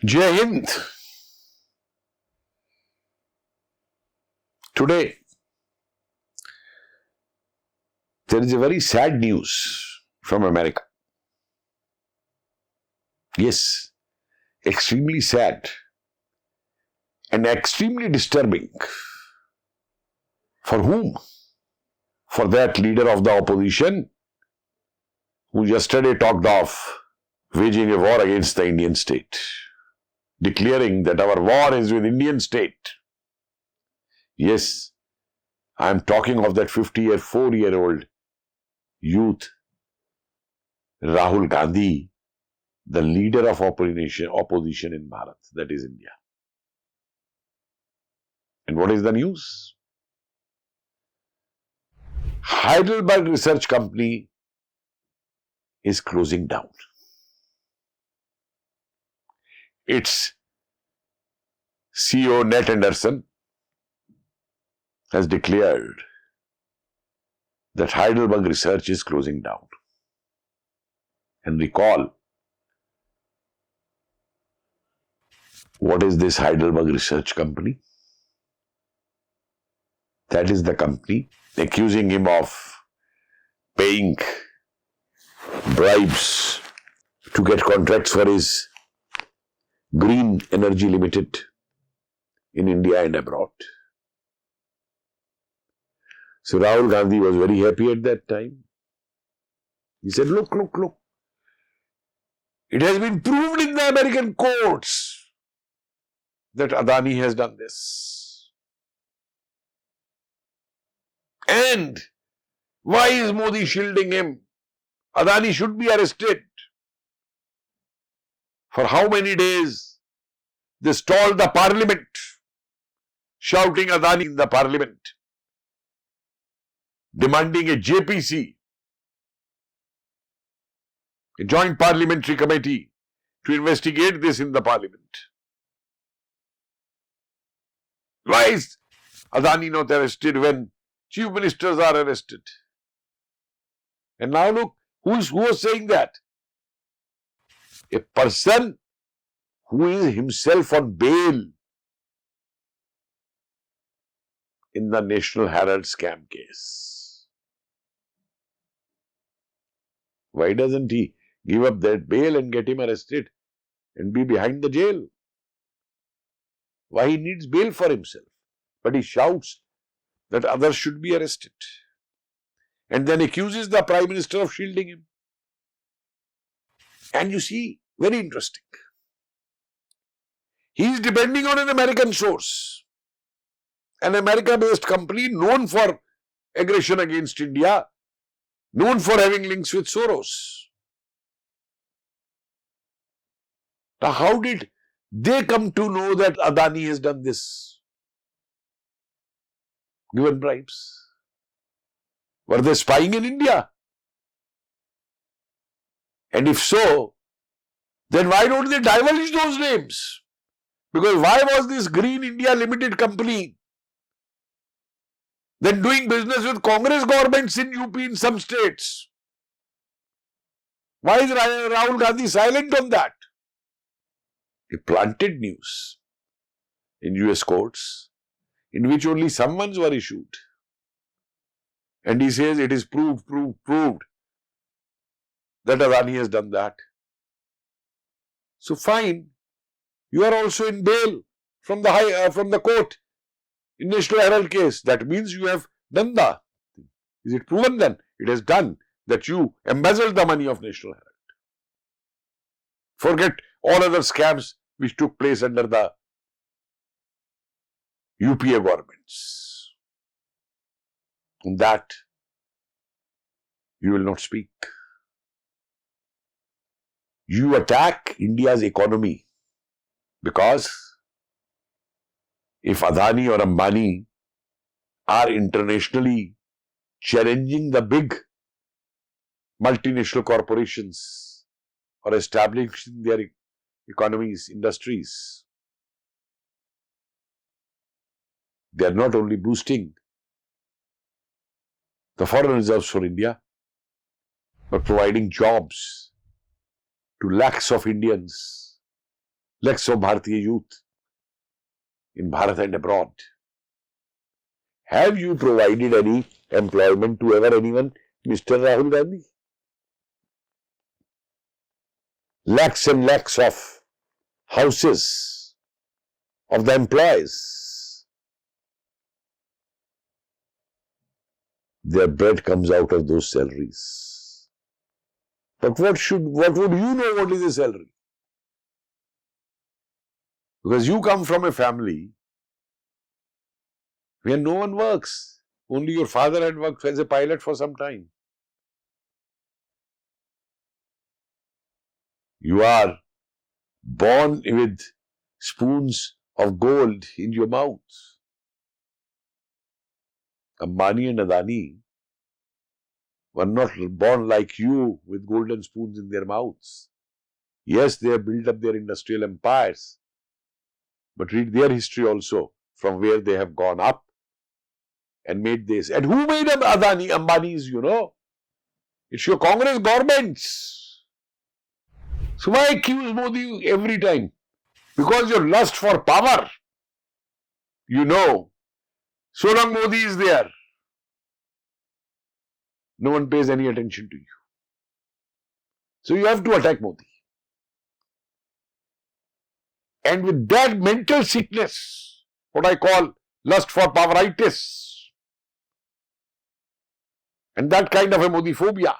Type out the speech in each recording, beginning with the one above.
Jai Hind. Today, there is a very sad news from America. Yes, extremely sad and extremely disturbing. For whom? For that leader of the opposition who yesterday talked of waging a war against the Indian state, declaring that our war is with Indian state. Yes, I am talking of that 54-year-old youth, Rahul Gandhi, the leader of opposition in Bharat, that is India. And what is the news? Hindenburg Research company is closing down. Its CEO Nat Anderson has declared that Heidelberg Research is closing down. And recall, what is this Heidelberg Research company? That is the company accusing him of paying bribes to get contracts for his Green Energy Limited in India and abroad. So Rahul Gandhi was very happy at that time. He said, look. It has been proved in the American courts that Adani has done this. And why is Modi shielding him? Adani should be arrested. For how many days they stalled the parliament, shouting Adani in the parliament, demanding a JPC, a joint parliamentary committee, to investigate this in the parliament. Why is Adani not arrested when chief ministers are arrested? And now look, who was saying that? A person who is himself on bail in the National Herald scam case. Why doesn't he give up that bail and get him arrested and be behind the jail? Why he needs bail for himself? But he shouts that others should be arrested. And then accuses the Prime Minister of shielding him. And you see, very interesting. He is depending on an American source. An America-based company known for aggression against India, known for having links with Soros. Now, how did they come to know that Adani has done this? Given bribes? Were they spying in India? And if so, then why don't they divulge those names? Because why was this Green India Limited company then doing business with Congress governments in UP in some states? Why is Rahul Gandhi silent on that? He planted news in US courts in which only summons were issued. And he says it is proved that Adani has done that. So fine, you are also in bail from the court in National Herald case. That means you have done the. Is it proven then? It is done that you embezzled the money of National Herald. Forget all other scams which took place under the UPA governments. On that, you will not speak. You attack India's economy because if Adani or Ambani are internationally challenging the big multinational corporations or establishing their economies, industries, they are not only boosting the foreign reserves for India, but providing jobs to lakhs of Indians lakhs of Bharatiya youth in Bharat and abroad. Have you provided any employment to ever anyone, Mr. Rahul Gandhi? Lakhs and lakhs of houses of the employees. Their bread comes out of those salaries. But what would you know what is a salary? Because you come from a family where no one works. Only your father had worked as a pilot for some time. You are born with spoons of gold in your mouth. Ambani and Adani were not born like you with golden spoons in their mouths. Yes, they have built up their industrial empires, but read their history also, from where they have gone up and made this. And who made them Adani, Ambanis, you know? It's your Congress governments. So why accuse Modi every time? Because your lust for power, you know, so long Modi is there, no one pays any attention to you. So you have to attack Modi. And with that mental sickness, what I call lust for poweritis, and that kind of a Modi phobia,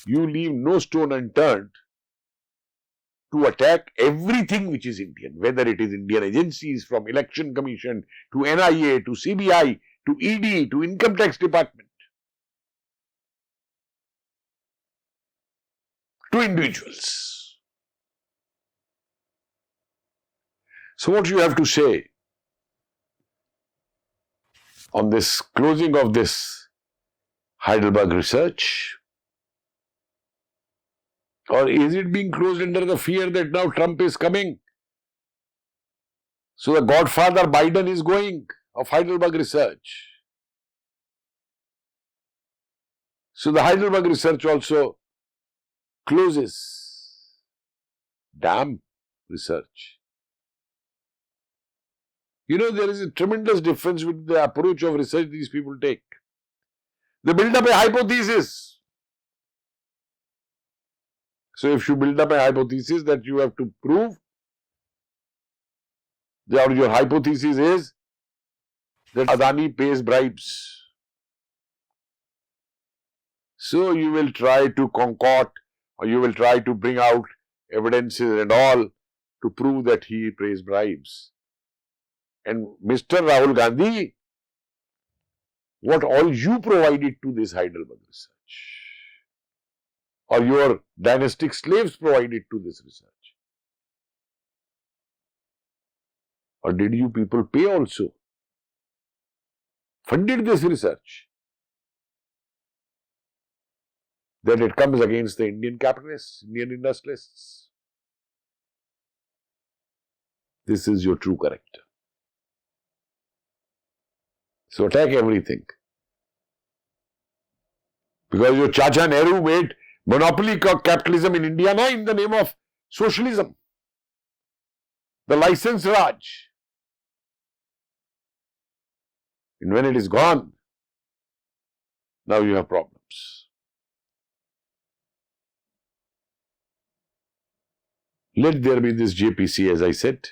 you leave no stone unturned to attack everything which is Indian, whether it is Indian agencies from Election Commission to NIA to CBI to ED to Income Tax Department to individuals. So what you have to say on this closing of this Heidelberg research? Or is it being closed under the fear that now Trump is coming? So the godfather Biden is going of Heidelberg research. So the Heidelberg research also closes. Damn research. You know, there is a tremendous difference with the approach of research these people take. They build up a hypothesis. So if you build up a hypothesis that you have to prove, your hypothesis is that Adani pays bribes. So you will try to concoct, or you will try to bring out evidences and all to prove that he pays bribes. And Mr. Rahul Gandhi, what all you provided to this Heidelberg research, or your dynastic slaves provided to this research? Or did you people pay also? Funded this research? That it comes against the Indian capitalists, Indian industrialists. This is your true character. So attack everything. Because your Chacha Nehru made monopoly capitalism in India now in the name of socialism. The license Raj. And when it is gone, now you have problems. Let there be this JPC, as I said,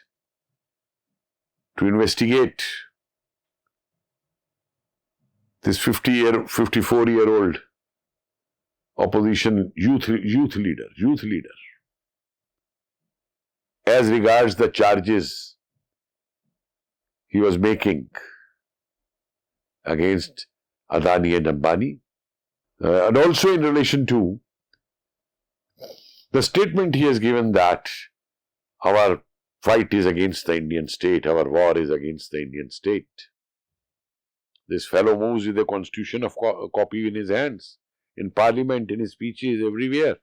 to investigate this 54-year-old opposition youth leader, as regards the charges he was making against Adani and Ambani, and also in relation to the statement he has given that our fight is against the Indian state, our war is against the Indian state. This fellow moves with a constitution of copy in his hands, in parliament, in his speeches, everywhere.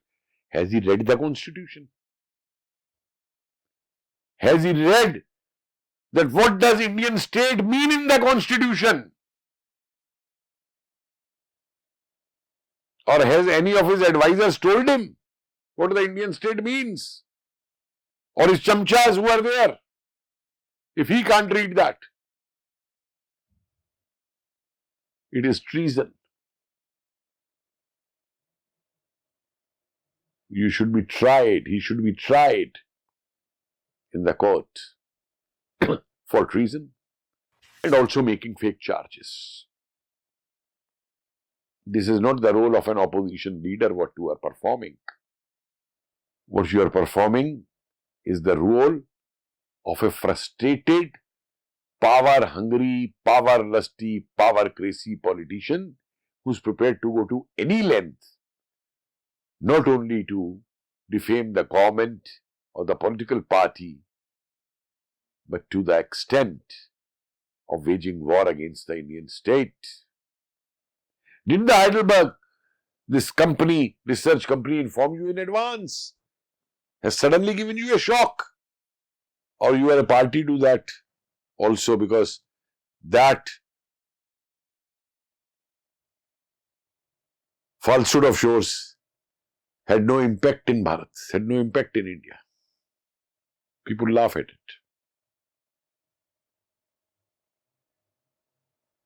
Has he read the constitution? Has he read that what does Indian state mean in the constitution? Or has any of his advisors told him what the Indian state means? or his chamchas who are there. If he can't read that, it is treason. You should be tried, he should be tried in the court for treason and also making fake charges. This is not the role of an opposition leader, what you are performing. What you are performing is the role of a frustrated, power-hungry, power-lusty, power-crazy politician who's prepared to go to any length, not only to defame the government or the political party, but to the extent of waging war against the Indian state. Didn't the Heidelberg, this company, research company, inform you in advance? Has suddenly given you a shock? Or you are a party to that also, because that falsehood of Soros had no impact in Bharat, had no impact in India. People laugh at it.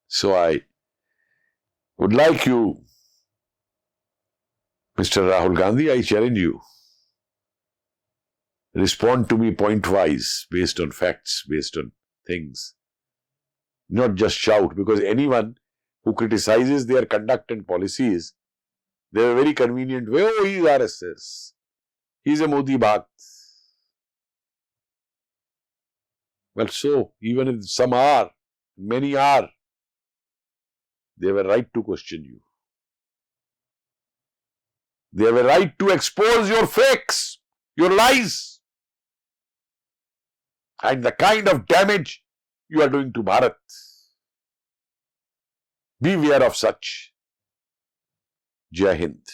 So I would like you, Mr. Rahul Gandhi, I challenge you. Respond to me point-wise, based on facts, based on things. Not just shout, because anyone who criticizes their conduct and policies, they have a very convenient way. Oh, he is RSS. He is a Modi Bhakt. Well, so, even if some are, many are, they have a right to question you. They have a right to expose your fakes, your lies, and the kind of damage you are doing to Bharat. Beware of such. Jai Hind.